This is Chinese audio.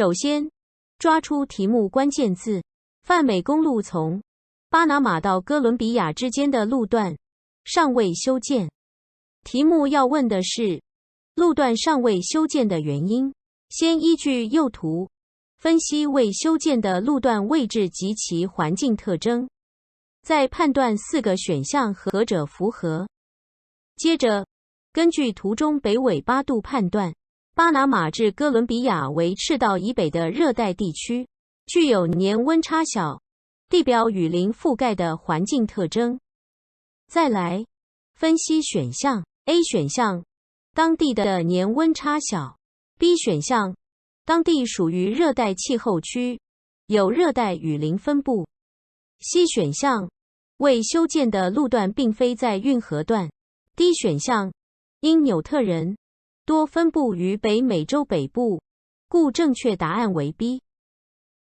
首先，抓出题目关键字。泛美公路从巴拿马到哥伦比亚之间的路段尚未修建。题目要问的是路段尚未修建的原因。先依据右图分析未修建的路段位置及其环境特征，再判断4个选项何者符合。接着，根据图中北纬8度判断，巴拿马至哥伦比亚为赤道以北的热带地区，具有年温差小、地表雨林覆盖的环境特征。再来分析选项。A 选项，当地的年温差小。B 选项，当地属于热带气候区，有热带雨林分布。C 选项，未修建的路段并非在运河段。D 选项，因纽特人多分布于北美洲北部，故正确答案为 B。